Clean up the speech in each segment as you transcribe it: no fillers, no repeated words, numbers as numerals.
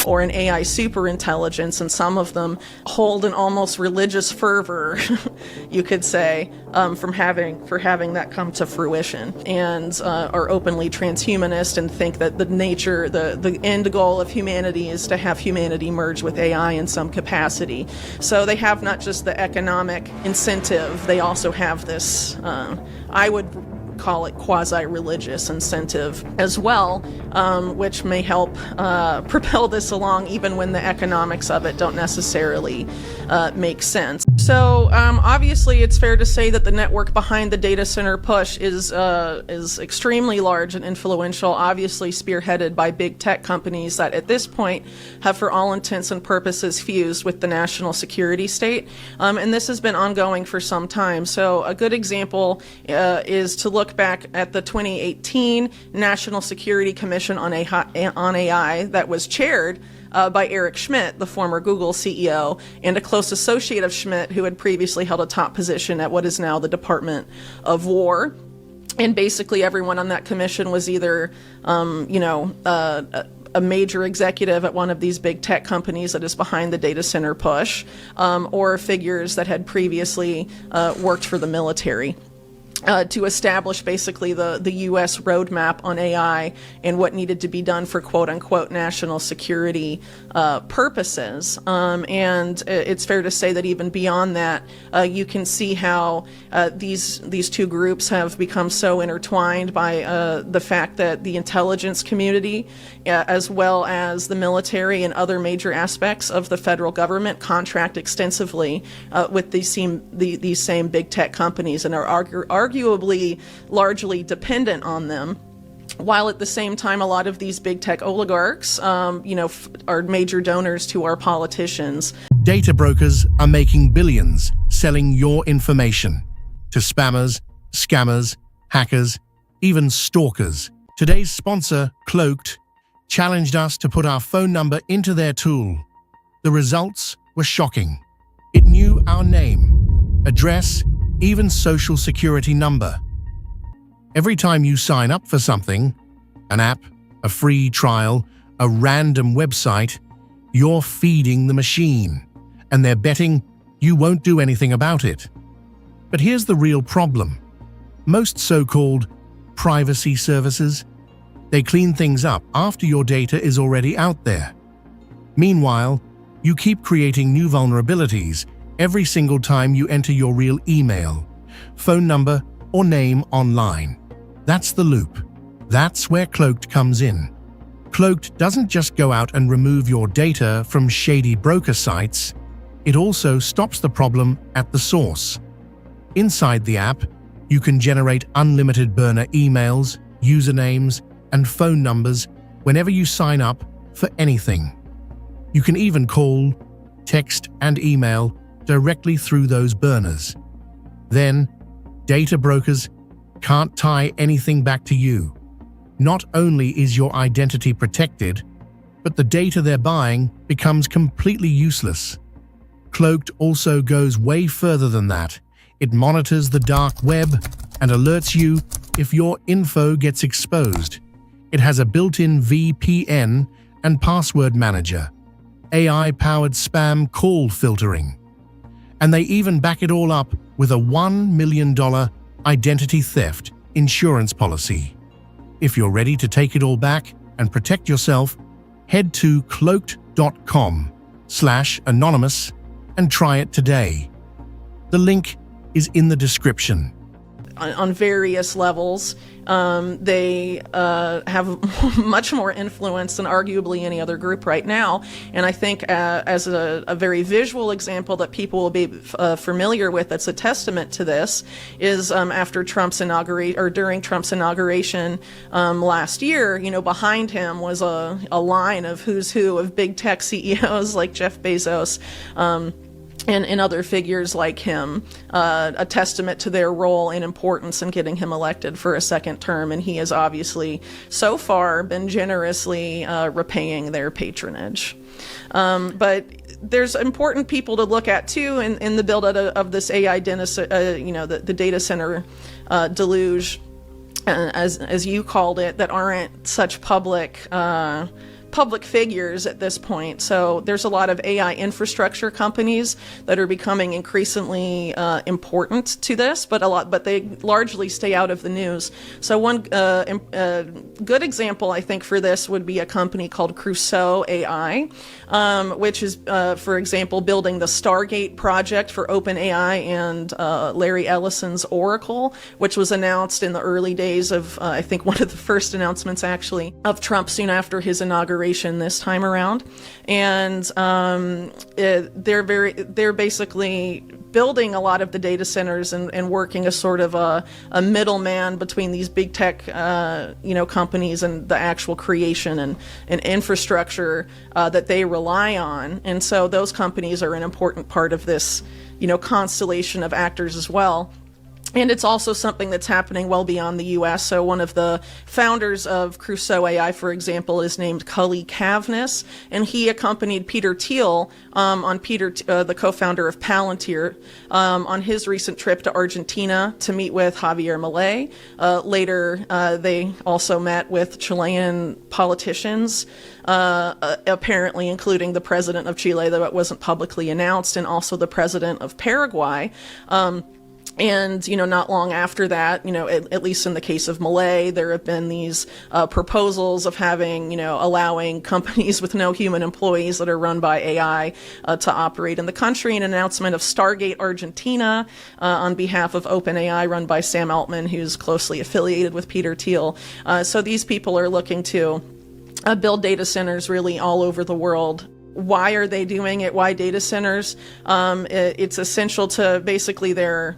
or an AI superintelligence, and some of them hold an almost religious fervor, you could say, for having that come to fruition, and are openly transhumanist and think that the end goal of humanity is to have humanity merge with AI in some capacity. So they have not just the economic incentive, they also have this, I would call it quasi-religious incentive as well, which may help propel this along even when the economics of it don't necessarily make sense. So obviously it's fair to say that the network behind the data center push is extremely large and influential, obviously spearheaded by big tech companies that at this point have for all intents and purposes fused with the national security state. And this has been ongoing for some time. So a good example is to look back at the 2018 National Security Commission on AI that was chaired by Eric Schmidt, the former Google CEO, and a close associate of Schmidt who had previously held a top position at what is now the Department of War. And basically everyone on that commission was either, a major executive at one of these big tech companies that is behind the data center push, or figures that had previously worked for the military. To establish basically the U.S. roadmap on AI and what needed to be done for quote-unquote national security purposes. And it's fair to say that even beyond that, you can see how these two groups have become so intertwined by the fact that the intelligence community, as well as the military and other major aspects of the federal government, contract extensively with these same big tech companies and are arguably largely dependent on them, while at the same time a lot of these big tech oligarchs are major donors to our politicians. Data brokers are making billions selling your information to spammers, scammers, hackers, even stalkers. Today's sponsor, Cloaked, challenged us to put our phone number into their tool. The results were shocking. It knew our name, address, even social security number. Every time you sign up for something, an app, a free trial, a random website, you're feeding the machine, and they're betting you won't do anything about it. But here's the real problem. Most so-called privacy services, they clean things up after your data is already out there. Meanwhile, you keep creating new vulnerabilities every single time you enter your real email, phone number, or name online. That's the loop. That's where Cloaked comes in. Cloaked doesn't just go out and remove your data from shady broker sites, it also stops the problem at the source. Inside the app, you can generate unlimited burner emails, usernames, and phone numbers whenever you sign up for anything. You can even call, text, and email directly through those burners. Then, data brokers can't tie anything back to you. Not only is your identity protected, but the data they're buying becomes completely useless. Cloaked also goes way further than that. It monitors the dark web and alerts you if your info gets exposed. It has a built-in VPN and password manager, AI-powered spam call filtering, and they even back it all up with a $1 million identity theft insurance policy. If you're ready to take it all back and protect yourself, head to cloaked.com/anonymous and try it today. The link is in the description. On various levels, they have much more influence than arguably any other group right now. And I think as a very visual example that people will be familiar with, that's a testament to this, is after Trump's inauguration, or during Trump's inauguration last year, behind him was a line of who's who of big tech CEOs like Jeff Bezos, and other figures like him, a testament to their role and importance in getting him elected for a second term. And he has obviously so far been generously repaying their patronage. But there's important people to look at too in the build out of this AI, the data center deluge, as you called it, that aren't such public public figures at this point. So there's a lot of AI infrastructure companies that are becoming increasingly important to this, but they largely stay out of the news. So one good example, I think, for this would be a company called Crusoe AI, which is, for example, building the Stargate project for OpenAI and Larry Ellison's Oracle, which was announced in the early days of, I think, one of the first announcements, actually, of Trump soon after his inauguration this time around. And they're basically building a lot of the data centers and working as sort of a middleman between these big tech companies and the actual creation and infrastructure that they rely on. And so those companies are an important part of this constellation of actors as well. And it's also something that's happening well beyond the U.S. So one of the founders of Crusoe AI, for example, is named Cully Cavness, and he accompanied Peter Thiel, the co-founder of Palantir, on his recent trip to Argentina to meet with Javier Milei. Later, they also met with Chilean politicians, apparently including the president of Chile, though it wasn't publicly announced, and also the president of Paraguay. And, not long after that, at least in the case of Milei, there have been these proposals of having, allowing companies with no human employees that are run by AI to operate in the country. An announcement of Stargate Argentina on behalf of OpenAI, run by Sam Altman, who's closely affiliated with Peter Thiel. So these people are looking to build data centers really all over the world. Why are they doing it? Why data centers? It's essential to basically their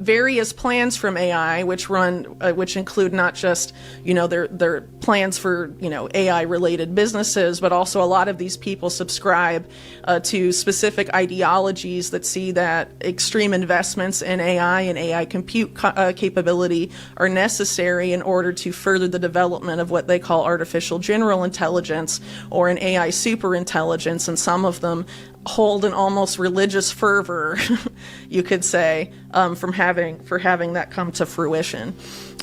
various plans from AI, which include not just, their plans for, AI-related businesses, but also a lot of these people subscribe to specific ideologies that see that extreme investments in AI and AI compute capability are necessary in order to further the development of what they call artificial general intelligence or an AI superintelligence, and some of them hold an almost religious fervor, you could say, for having that come to fruition,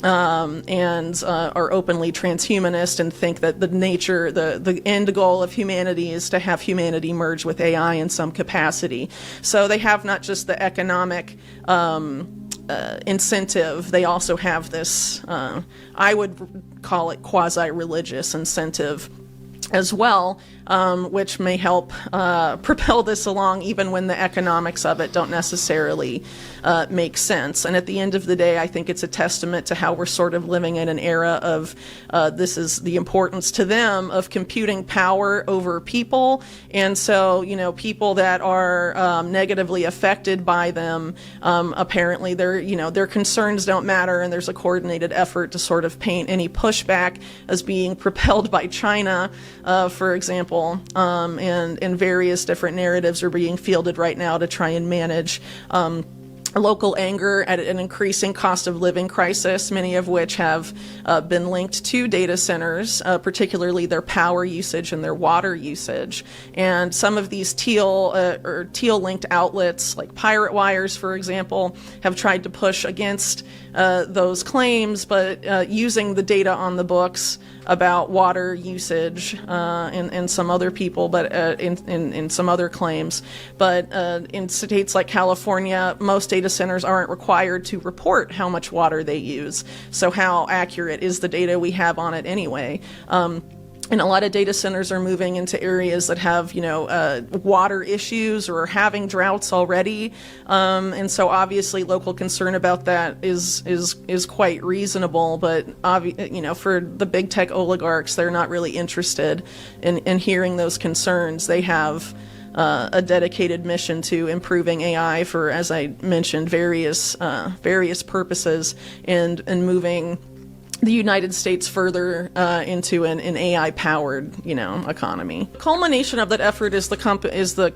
and are openly transhumanist and think that the end goal of humanity is to have humanity merge with AI in some capacity. So they have not just the economic incentive, they also have this, I would call it quasi-religious incentive as well, which may help propel this along even when the economics of it don't necessarily make sense. And at the end of the day, I think it's a testament to how we're sort of living in an era of this is the importance to them of computing power over people. And so, people that are negatively affected by them, apparently their concerns don't matter, and there's a coordinated effort to sort of paint any pushback as being propelled by China, for example, and various different narratives are being fielded right now to try and manage local anger at an increasing cost of living crisis, many of which have been linked to data centers, particularly their power usage and their water usage. And some of these teal-linked outlets, like Pirate Wires, for example, have tried to push against those claims, but using the data on the books about water usage and some other people, but in some other claims. But in states like California, most data centers aren't required to report how much water they use. So how accurate is the data we have on it anyway? And a lot of data centers are moving into areas that have, water issues or are having droughts already. And so obviously local concern about that is quite reasonable. But, for the big tech oligarchs, they're not really interested in hearing those concerns. They have a dedicated mission to improving AI for, as I mentioned, various purposes and moving the United States further into an AI-powered, economy. The culmination of that effort is the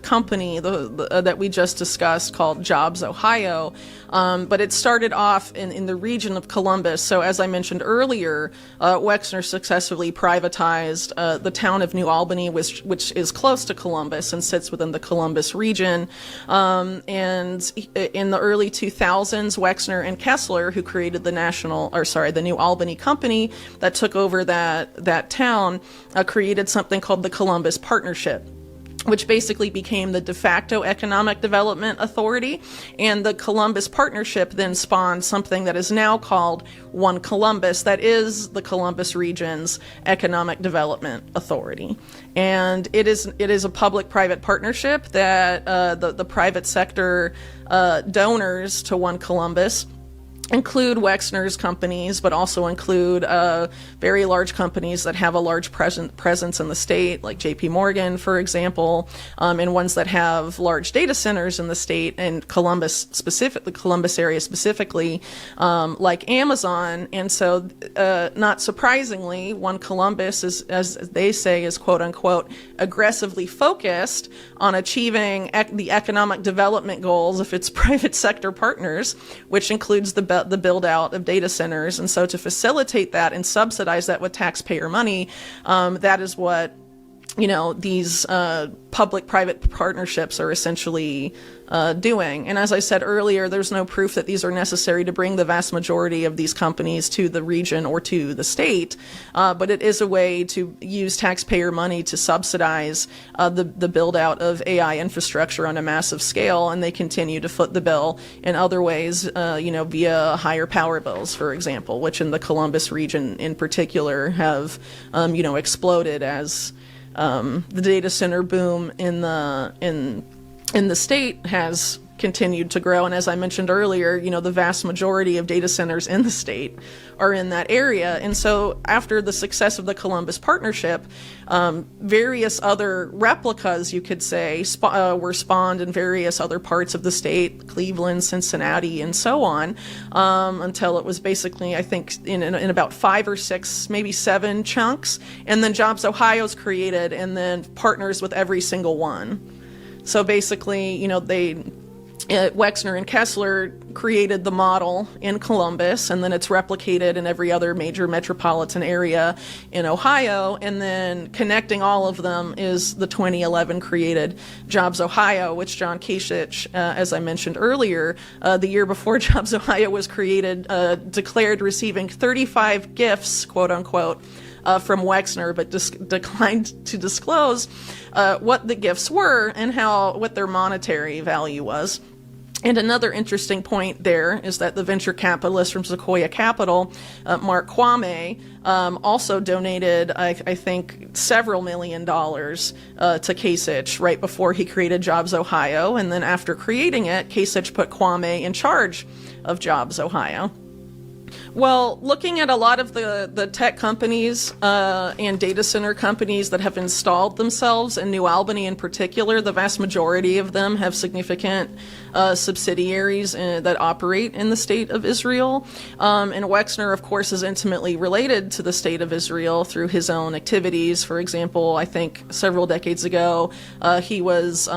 company that we just discussed called Jobs Ohio, but it started off in the region of Columbus. So as I mentioned earlier, Wexner successfully privatized the town of New Albany, which is close to Columbus and sits within the Columbus region. And in the early 2000s, Wexner and Kessler, who created the New Albany Albany company that took over that town created something called the Columbus Partnership, which basically became the de facto economic development authority. And the Columbus Partnership then spawned something that is now called One Columbus, that is the Columbus region's economic development authority. And it is a public-private partnership that the private sector donors to One Columbus include Wexner's companies, but also include very large companies that have a large presence in the state, like JP Morgan, for example, and ones that have large data centers in the state and the Columbus area specifically, like Amazon. And so, not surprisingly, One Columbus is, as they say, is quote unquote aggressively focused on achieving the economic development goals of its private sector partners, which includes the build out of data centers. And so to facilitate that and subsidize that with taxpayer money, that is what, these public-private partnerships are essentially doing. And as I said earlier, there's no proof that these are necessary to bring the vast majority of these companies to the region or to the state, but it is a way to use taxpayer money to subsidize the build-out of AI infrastructure on a massive scale, and they continue to foot the bill in other ways, via higher power bills, for example, which in the Columbus region in particular have, exploded as the data center boom in the state has continued to grow. And as I mentioned earlier, the vast majority of data centers in the state are in that area. And so after the success of the Columbus Partnership, various other replicas, you could say, were spawned in various other parts of the state, Cleveland, Cincinnati, and so on, until it was basically, I think, in about 5 or 6, maybe 7 chunks. And then Jobs Ohio's created and then partners with every single one. So basically, Wexner and Kessler created the model in Columbus, and then it's replicated in every other major metropolitan area in Ohio, and then connecting all of them is the 2011 created Jobs Ohio, which John Kasich, as I mentioned earlier, the year before Jobs Ohio was created, declared receiving 35 gifts, quote unquote, from Wexner, but declined to disclose what the gifts were and what their monetary value was. And another interesting point there is that the venture capitalist from Sequoia Capital, Mark Kwame, also donated, I think, several $1 million to Kasich right before he created Jobs Ohio. And then after creating it, Kasich put Kwame in charge of Jobs Ohio. Well, looking at a lot of the tech companies and data center companies that have installed themselves in New Albany in particular, the vast majority of them have significant subsidiaries that operate in the state of Israel. And Wexner, of course, is intimately related to the state of Israel through his own activities. For example, I think several decades ago, he was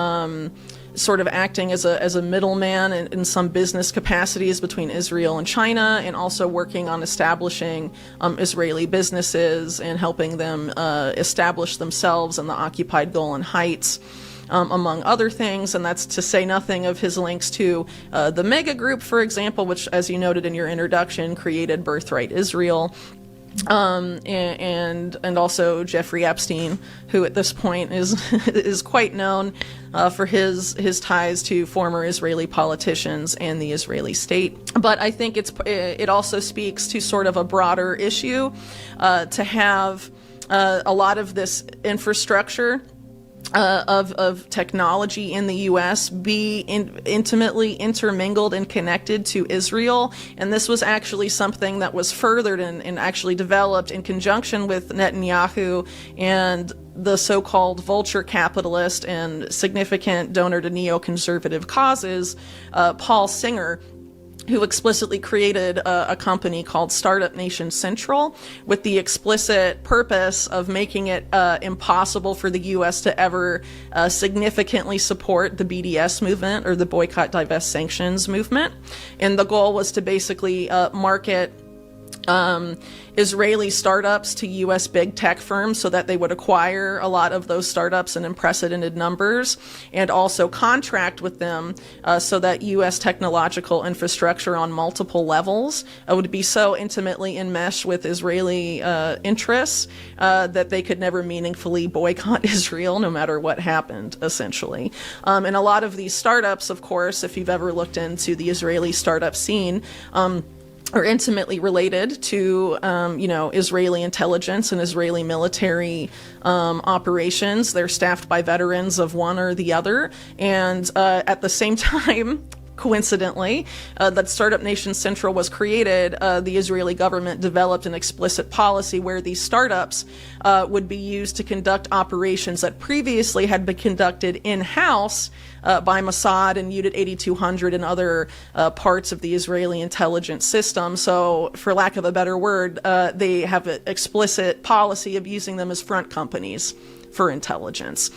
sort of acting as a middleman in some business capacities between Israel and China, and also working on establishing Israeli businesses and helping them establish themselves in the occupied Golan Heights, among other things. And that's to say nothing of his links to the Mega Group, for example, which, as you noted in your introduction, created Birthright Israel. And also Jeffrey Epstein, who at this point is quite known for his ties to former Israeli politicians and the Israeli state. But I think it also speaks to sort of a broader issue to have a lot of this infrastructure of technology in the U.S. be intimately intermingled and connected to Israel. And this was actually something that was furthered and actually developed in conjunction with Netanyahu and the so-called vulture capitalist and significant donor to neoconservative causes, Paul Singer, who explicitly created a company called Startup Nation Central with the explicit purpose of making it impossible for the U.S. to ever significantly support the BDS movement, or the Boycott, Divest, Sanctions movement. And the goal was to basically market Israeli startups to U.S. big tech firms so that they would acquire a lot of those startups in unprecedented numbers, and also contract with them so that U.S. technological infrastructure on multiple levels would be so intimately enmeshed with Israeli interests that they could never meaningfully boycott Israel no matter what happened, essentially. And a lot of these startups, of course, if you've ever looked into the Israeli startup scene, are intimately related to, Israeli intelligence and Israeli military operations. They're staffed by veterans of one or the other. And at the same time, coincidentally, that Startup Nation Central was created, the Israeli government developed an explicit policy where these startups would be used to conduct operations that previously had been conducted in-house by Mossad and Unit 8200 and other parts of the Israeli intelligence system. So, for lack of a better word, they have an explicit policy of using them as front companies for intelligence.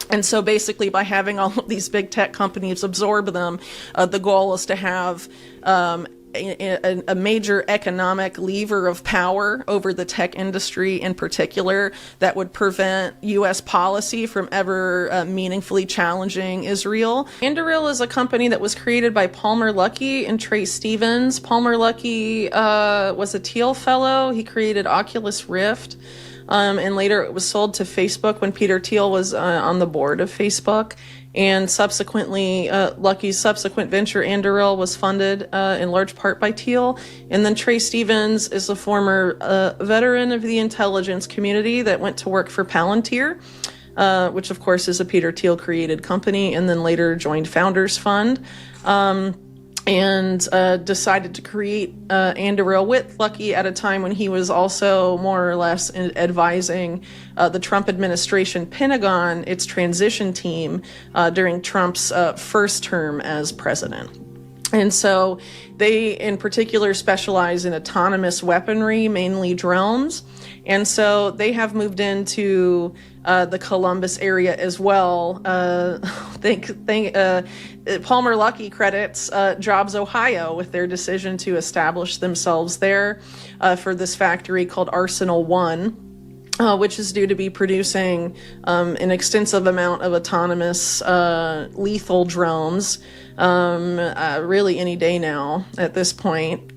And so basically by having all of these big tech companies absorb them, the goal is to have a major economic lever of power over the tech industry in particular that would prevent U.S. policy from ever meaningfully challenging Israel. Anduril is a company that was created by Palmer Luckey and Trey Stevens. Palmer Luckey was a Thiel Fellow. He created Oculus Rift. And later it was sold to Facebook when Peter Thiel was on the board of Facebook. And subsequently, Luckey's subsequent venture, Anduril, was funded in large part by Thiel. And then Trey Stevens is a former veteran of the intelligence community that went to work for Palantir, which of course is a Peter Thiel created company, and then later joined Founders Fund. And decided to create Anduril with Luckey at a time when he was also more or less advising the Trump administration Pentagon, its transition team, during Trump's first term as president. And so they in particular specialize in autonomous weaponry, mainly drones. And so they have moved into the Columbus area as well. Palmer Luckey credits Jobs Ohio with their decision to establish themselves there for this factory called Arsenal One, which is due to be producing an extensive amount of autonomous lethal drones really any day now at this point.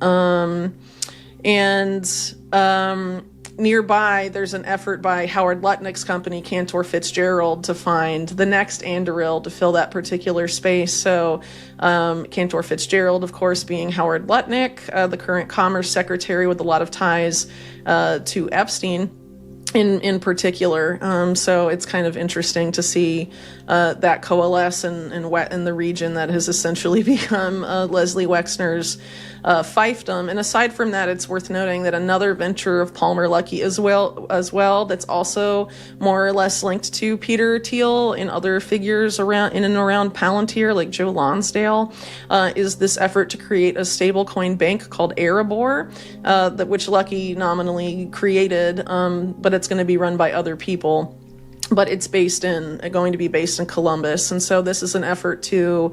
Nearby, there's an effort by Howard Lutnick's company, Cantor Fitzgerald, to find the next Anduril to fill that particular space. So Cantor Fitzgerald, of course, being Howard Lutnick, the current Commerce Secretary with a lot of ties to Epstein in particular. So it's kind of interesting to see that coalesce in the region that has essentially become Leslie Wexner's fiefdom. And aside from that, it's worth noting that another venture of Palmer Luckey as well that's also more or less linked to Peter Thiel and other figures in and around Palantir, like Joe Lonsdale, is this effort to create a stablecoin bank called Erebor, which Luckey nominally created, but it's going to be run by other people. But it's going to be based in Columbus. And so this is an effort to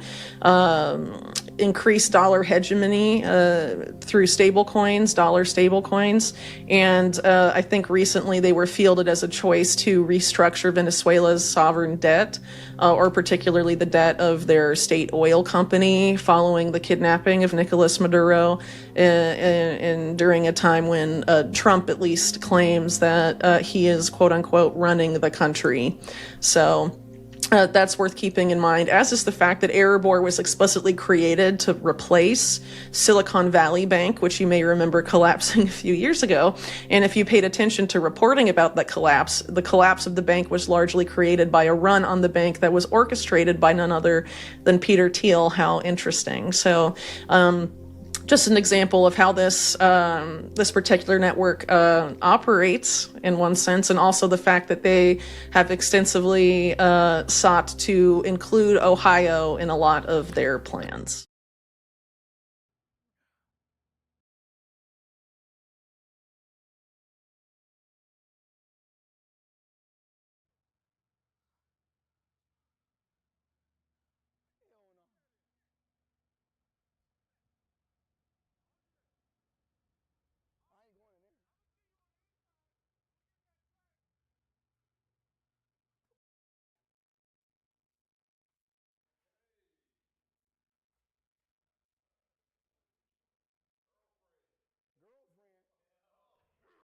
increase dollar hegemony through dollar stablecoins. And I think recently they were fielded as a choice to restructure Venezuela's sovereign debt, or particularly the debt of their state oil company following the kidnapping of Nicolas Maduro, and during a time when Trump at least claims that he is, quote unquote, running the country. So that's worth keeping in mind, as is the fact that Erebor was explicitly created to replace Silicon Valley Bank, which you may remember collapsing a few years ago. And if you paid attention to reporting about that collapse, the collapse of the bank was largely created by a run on the bank that was orchestrated by none other than Peter Thiel. How interesting. So, just an example of how this particular network operates in one sense, and also the fact that they have extensively sought to include Ohio in a lot of their plans.